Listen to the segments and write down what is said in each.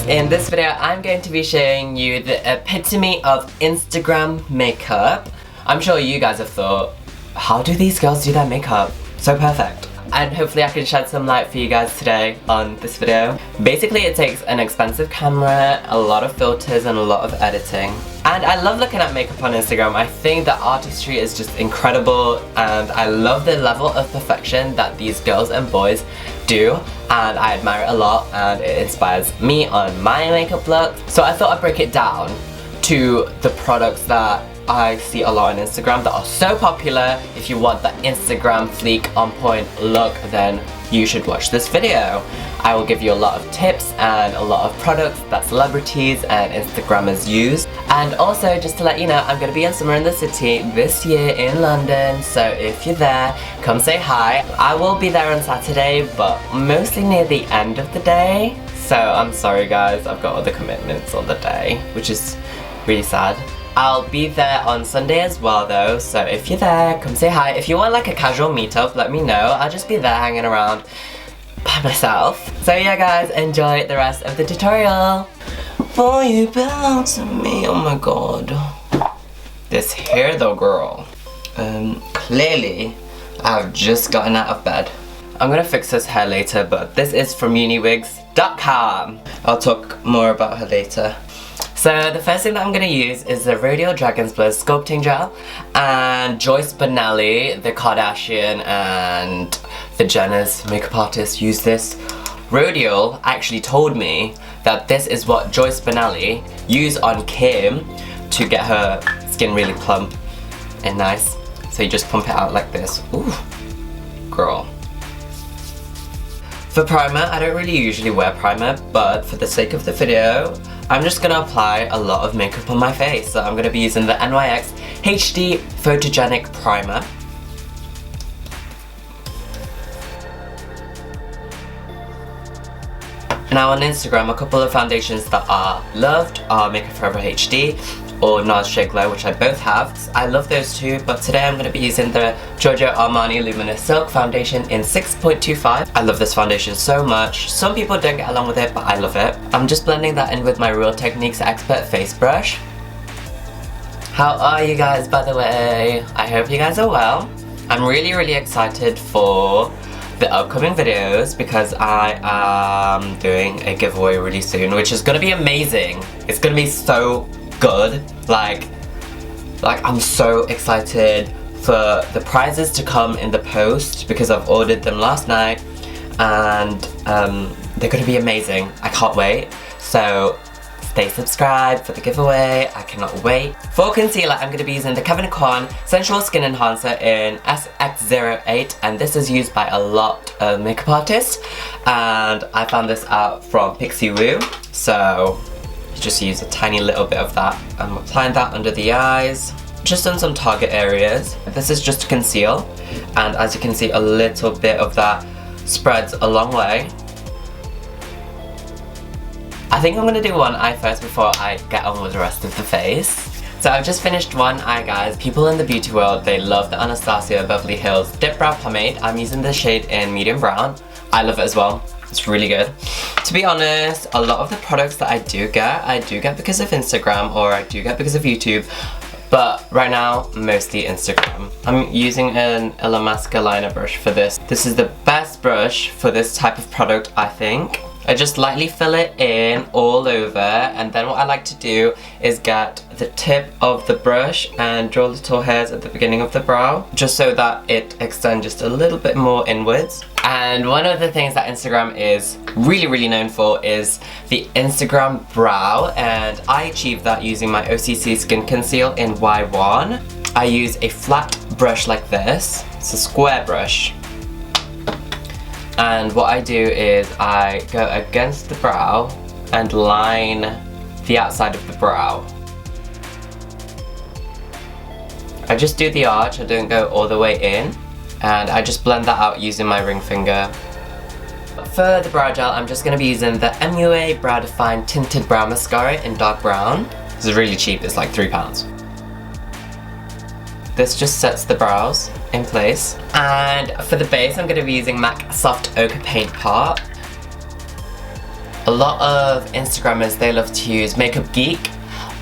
In this video, I'm going to be showing you the epitome of Instagram makeup. I'm sure you guys have thought, how do these girls do their makeup so perfect? And hopefully I can shed some light for you guys today on this video. Basically, it takes an expensive camera, a lot of filters, and a lot of editing. And I love looking at makeup on Instagram. I think the artistry is just incredible, and I love the level of perfection that these girls and boys do, and I admire it a lot, and it inspires me on my makeup look. So I thought I'd break it down to the products that I see a lot on Instagram that are so popular. If you want the Instagram fleek on point look, then you should watch this video. I will give you a lot of tips and a lot of products that celebrities and Instagrammers use. And also, just to let you know, I'm going to be in Summer in the City this year in London, so if you're there, come say hi. I will be there on Saturday, but mostly near the end of the day. So I'm sorry guys, I've got other commitments on the day, which is really sad. I'll be there on Sunday as well though, so if you're there, come say hi. If you want like a casual meetup, let me know. I'll just be there hanging around by myself. So yeah guys, enjoy the rest of the tutorial. Boy, you belong to me, oh my god. This hair though, girl. Clearly, I've just gotten out of bed. I'm gonna fix this hair later, but this is from uniwigs.com. I'll talk more about her later. So the first thing that I'm going to use is the Radial Dragon's Blood Sculpting Gel, and Joyce Bonelli, the Kardashian and the Jenners makeup artist, use this. Radial actually told me that this is what Joyce Bonelli used on Kim to get her skin really plump and nice. So you just pump it out like this. Ooh, girl. For primer, I don't really usually wear primer, but for the sake of the video, I'm just gonna apply a lot of makeup on my face. So I'm gonna be using the NYX HD Photogenic Primer. Now on Instagram, a couple of foundations that are loved are Makeup Forever HD or NARS Shea Glow, which I both have. I love those two, but today I'm going to be using the Giorgio Armani Luminous Silk Foundation in 6.25. I love this foundation so much. Some people don't get along with it, but I love it. I'm just blending that in with my Real Techniques Expert Face Brush. How are you guys, by the way? I hope you guys are well. I'm really excited for the upcoming videos because I am doing a giveaway really soon, which is going to be amazing. It's going to be so good. Like I'm so excited for the prizes to come in the post because I've ordered them last night, and they're gonna be amazing. I can't wait. So stay subscribed for the giveaway. I cannot wait. For concealer, I'm gonna be using the Kevyn Aucoin Sensual Skin Enhancer in SX08, and this is used by a lot of makeup artists, and I found this out from Pixie Woo. So just use a tiny little bit of that. I'm applying that under the eyes, just on some target areas. This is just to conceal, and as you can see, a little bit of that spreads a long way. I think I'm gonna do one eye first before I get on with the rest of the face. So I've just finished one eye, guys. People in the beauty world, they love the Anastasia Beverly Hills Dip Brow Pomade. I'm using the shade in medium brown. I love it as well. It's really good. To be honest, a lot of the products that I do get because of Instagram, or I do get because of YouTube, but right now, mostly Instagram. I'm using an Illamasqua liner brush for this. This is the best brush for this type of product, I think. I just lightly fill it in all over, and then what I like to do is get the tip of the brush and draw little hairs at the beginning of the brow, just so that it extends just a little bit more inwards. And one of the things that Instagram is really known for is the Instagram brow, and I achieve that using my OCC Skin Conceal in Y1. I use a flat brush like this. It's a square brush. And what I do is I go against the brow and line the outside of the brow. I just do the arch, I don't go all the way in, and I just blend that out using my ring finger. For the brow gel, I'm just going to be using the MUA Brow Define Tinted Brow Mascara in dark brown. This is really cheap, it's like £3. This just sets the brows in place. And for the base, I'm going to be using MAC Soft Ochre Paint Pot. A lot of Instagrammers, they love to use Makeup Geek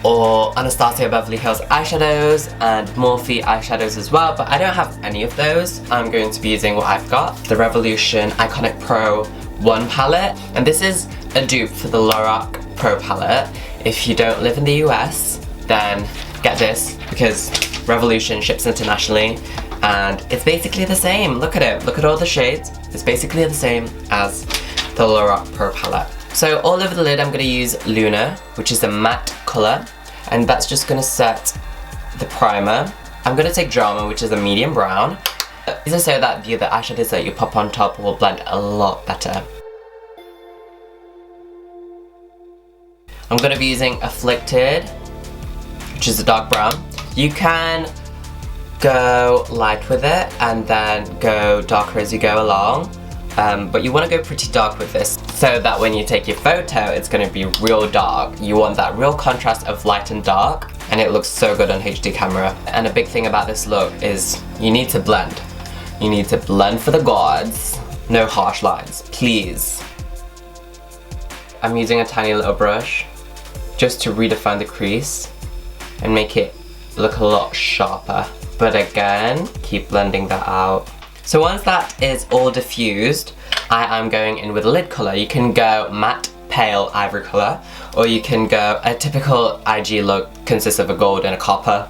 or Anastasia Beverly Hills eyeshadows and Morphe eyeshadows as well, but I don't have any of those. I'm going to be using what I've got, the Revolution Iconic Pro 1 palette, and this is a dupe for the Lorac Pro palette. If you don't live in the US, then get this, because Revolution ships internationally, and it's basically the same. Look at it, look at all the shades. It's basically the same as the Lorac Pro palette. So all over the lid I'm going to use Luna, which is a matte colour, and that's just going to set the primer. I'm going to take Drama, which is a medium brown. These are so that the other eyeshadows that you pop on top will blend a lot better. I'm going to be using Afflicted, which is a dark brown. You can go light with it and then go darker as you go along. But you want to go pretty dark with this so that when you take your photo, it's going to be real dark. You want that real contrast of light and dark, and it looks so good on HD camera. And a big thing about this look is you need to blend. You need to blend for the gods. No harsh lines, please. I'm using a tiny little brush just to redefine the crease and make it look a lot sharper. But again, keep blending that out. So once that is all diffused, I am going in with a lid colour. You can go matte pale ivory colour, or you can go, a typical IG look consists of a gold and a copper.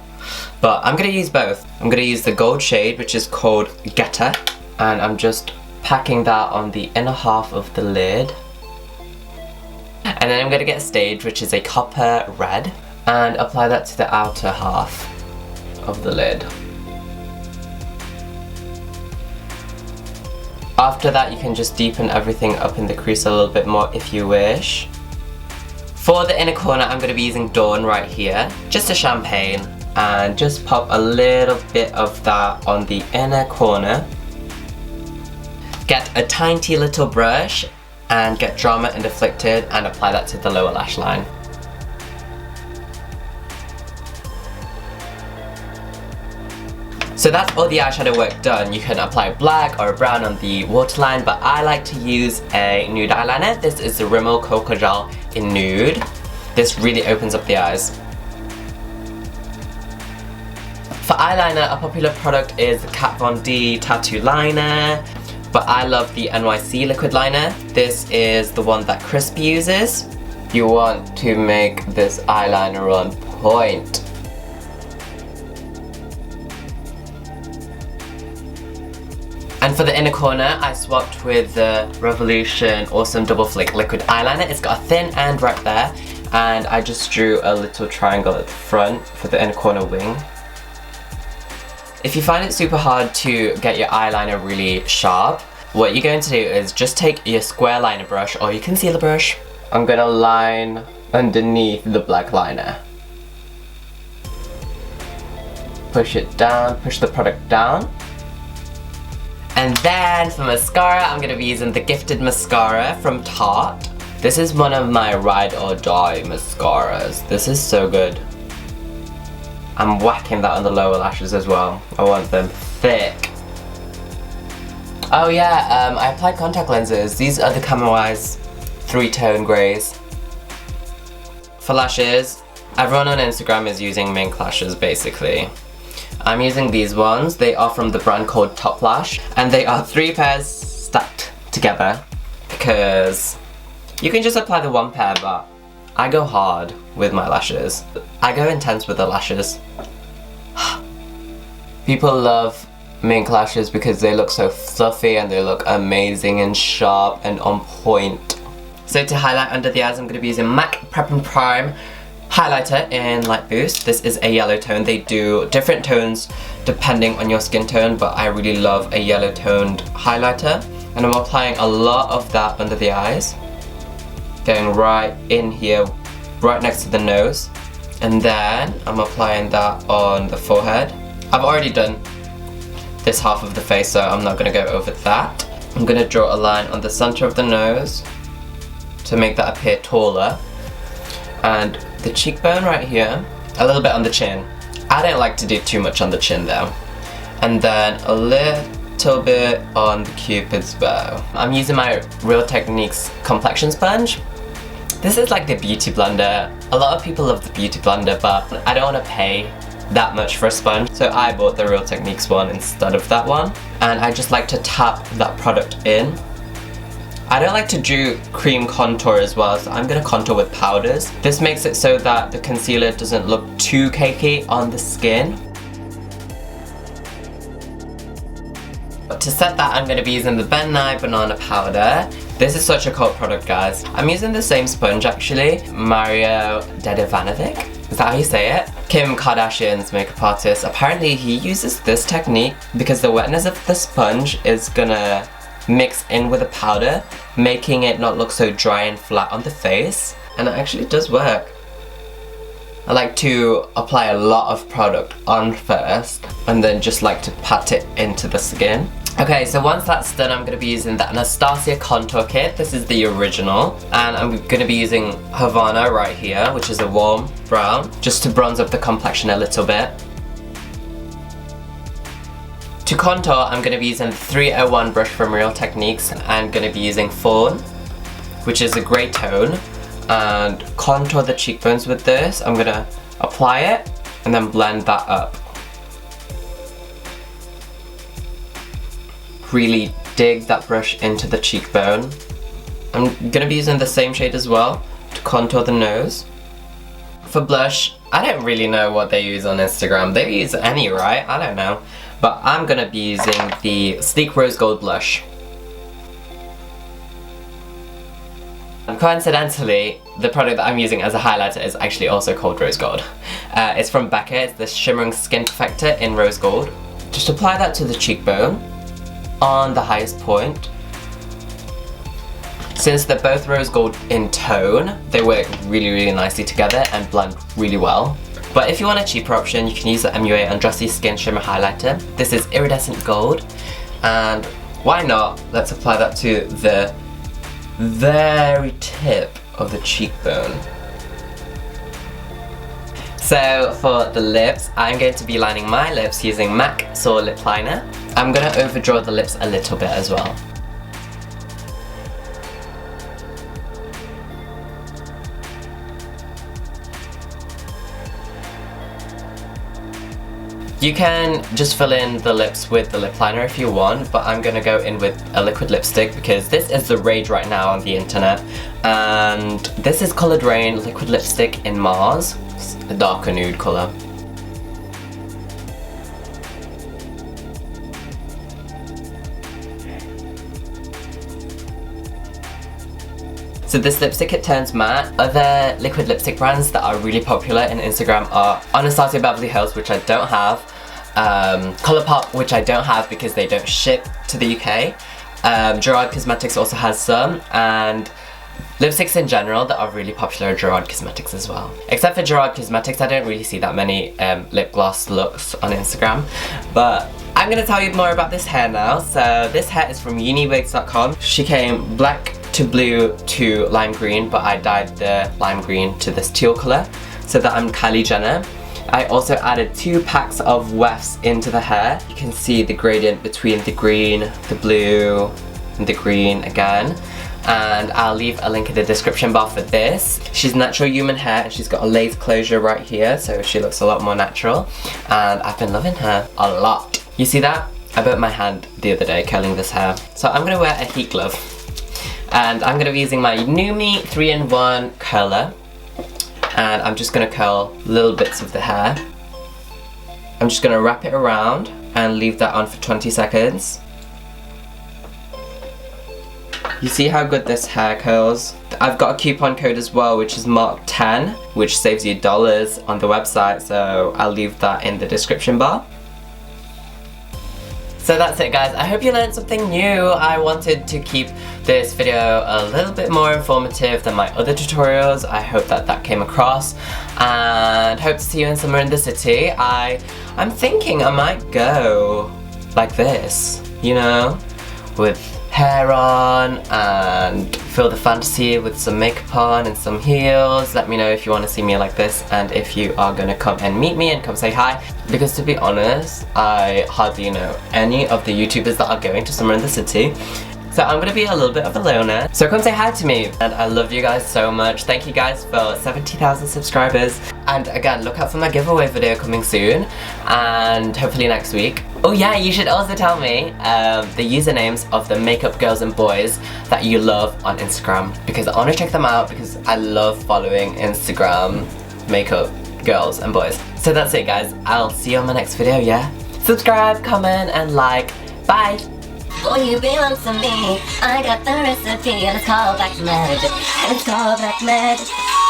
But I'm going to use both. I'm going to use the gold shade, which is called Getter, and I'm just packing that on the inner half of the lid. And then I'm going to get Stage, which is a copper red, and apply that to the outer half of the lid. After that, you can just deepen everything up in the crease a little bit more if you wish. For the inner corner, I'm going to be using Dawn right here, just a champagne, and just pop a little bit of that on the inner corner. Get a tiny little brush and get Drama and Afflicted and apply that to the lower lash line. So that's all the eyeshadow work done. You can apply black or brown on the waterline, but I like to use a nude eyeliner. This is the Rimmel Cocoa Gel in Nude. This really opens up the eyes. For eyeliner, a popular product is the Kat Von D Tattoo Liner, but I love the NYC liquid liner. This is the one that Crispy uses. You want to make this eyeliner on point. And for the inner corner, I swapped with the Revolution Awesome Double Flick Liquid Eyeliner. It's got a thin end right there, and I just drew a little triangle at the front for the inner corner wing. If you find it super hard to get your eyeliner really sharp, what you're going to do is just take your square liner brush or your concealer brush. I'm going to line underneath the black liner. Push it down, push the product down. And then for mascara, I'm going to be using the Gifted Mascara from Tarte. This is one of my ride or die mascaras. This is so good. I'm whacking that on the lower lashes as well. I want them thick. Oh yeah, I applied contact lenses. These are the Camo Eyes 3-tone greys. For lashes, everyone on Instagram is using mink lashes basically. I'm using these ones. They are from the brand called Top Lash, and they are 3 pairs stacked together because you can just apply the 1 pair, but I go hard with my lashes. I go intense with the lashes. People love mink lashes because they look so fluffy and they look amazing and sharp and on point. So to highlight under the eyes, I'm going to be using MAC Prep and Prime highlighter in Light Boost. This is a yellow tone. They do different tones depending on your skin tone, but I really love a yellow toned highlighter, and I'm applying a lot of that under the eyes, going right in here, right next to the nose, and then I'm applying that on the forehead. I've already done this half of the face, so I'm not going to go over that. I'm going to draw a line on the center of the nose to make that appear taller, and the cheekbone right here, a little bit on the chin. I don't like to do too much on the chin though. And then a little bit on the cupid's bow. I'm using my Real Techniques complexion sponge. This is like the beauty blender. A lot of people love the beauty blender, but I don't want to pay that much for a sponge, so I bought the Real Techniques one instead of that one. And I just like to tap that product in. I don't like to do cream contour as well, so I'm going to contour with powders. This makes it so that the concealer doesn't look too cakey on the skin. But to set that, I'm going to be using the Ben Nye Banana Powder. This is such a cult product, guys. I'm using the same sponge actually, Mario Dedivanovic. Is that how you say it? Kim Kardashian's makeup artist. Apparently he uses this technique because the wetness of the sponge is gonna mix in with the powder, making it not look so dry and flat on the face. And it actually does work. I like to apply a lot of product on first and then just like to pat it into the skin. Okay, so once that's done, I'm going to be using the Anastasia Contour Kit. This is the original. And I'm going to be using Havana right here, which is a warm brown, just to bronze up the complexion a little bit. To contour, I'm going to be using the 301 brush from Real Techniques. I'm going to be using Fawn, which is a grey tone, and contour the cheekbones with this. I'm going to apply it and then blend that up. Really dig that brush into the cheekbone. I'm going to be using the same shade as well to contour the nose. For blush, I don't really know what they use on Instagram. They use any, right? I don't know. But I'm going to be using the Sleek Rose Gold Blush. And coincidentally, the product that I'm using as a highlighter is actually also called Rose Gold. It's from Becca. It's the Shimmering Skin Perfector in Rose Gold. Just apply that to the cheekbone on the highest point. Since they're both rose gold in tone, they work really nicely together and blend really well. But if you want a cheaper option, you can use the MUA Undressy Skin Shimmer Highlighter. This is iridescent gold, and why not? Let's apply that to the very tip of the cheekbone. So for the lips, I'm going to be lining my lips using MAC Soar Lip Liner. I'm going to overdraw the lips a little bit as well. You can just fill in the lips with the lip liner if you want, but I'm going to go in with a liquid lipstick because this is the rage right now on the internet. And this is Coloured Rain liquid lipstick in Mars. It's a darker nude colour. So this lipstick, it turns matte. Other liquid lipstick brands that are really popular in Instagram are Anastasia Beverly Hills, which I don't have, Colourpop, which I don't have because they don't ship to the UK. Gerard Cosmetics also has some, and lipsticks in general that are really popular are Gerard Cosmetics as well. Except for Gerard Cosmetics, I don't really see that many lip gloss looks on Instagram. But I'm going to tell you more about this hair now. So this hair is from uniwigs.com. She came black to blue to lime green, but I dyed the lime green to this teal colour so that I'm Kylie Jenner. I also added 2 packs of wefts into the hair. You can see the gradient between the green, the blue, and the green again. And I'll leave a link in the description bar for this. She's natural human hair and she's got a lace closure right here, so she looks a lot more natural. And I've been loving her a lot. You see that? I burnt my hand the other day curling this hair. So I'm gonna wear a heat glove. And I'm gonna be using my Numi 3-in-1 curler. And I'm just gonna curl little bits of the hair. I'm just gonna wrap it around and leave that on for 20 seconds. You see how good this hair curls? I've got a coupon code as well, which is Marc10, which saves you dollars on the website, so I'll leave that in the description bar. So that's it, guys. I hope you learned something new. I wanted to keep this video a little bit more informative than my other tutorials. I hope that that came across, and hope to see you in summer in the city. I'm thinking I might go like this, you know, with hair on and feel the fantasy with some makeup on and some heels. Let me know if you want to see me like this and if you are gonna come and meet me and come say hi, because to be honest, I hardly know any of the YouTubers that are going to Summer in the City. So I'm gonna be a little bit of a loner. So come say hi to me. And I love you guys so much. Thank you guys for 70,000 subscribers. And again, look out for my giveaway video coming soon. And hopefully next week. Oh yeah, you should also tell me the usernames of the makeup girls and boys that you love on Instagram. Because I wanna check them out because I love following Instagram makeup girls and boys. So that's it guys. I'll see you on my next video, yeah? Subscribe, comment, and like. Bye! Boy, you belong to me. I got the recipe and it's called black magic. And it's called black magic.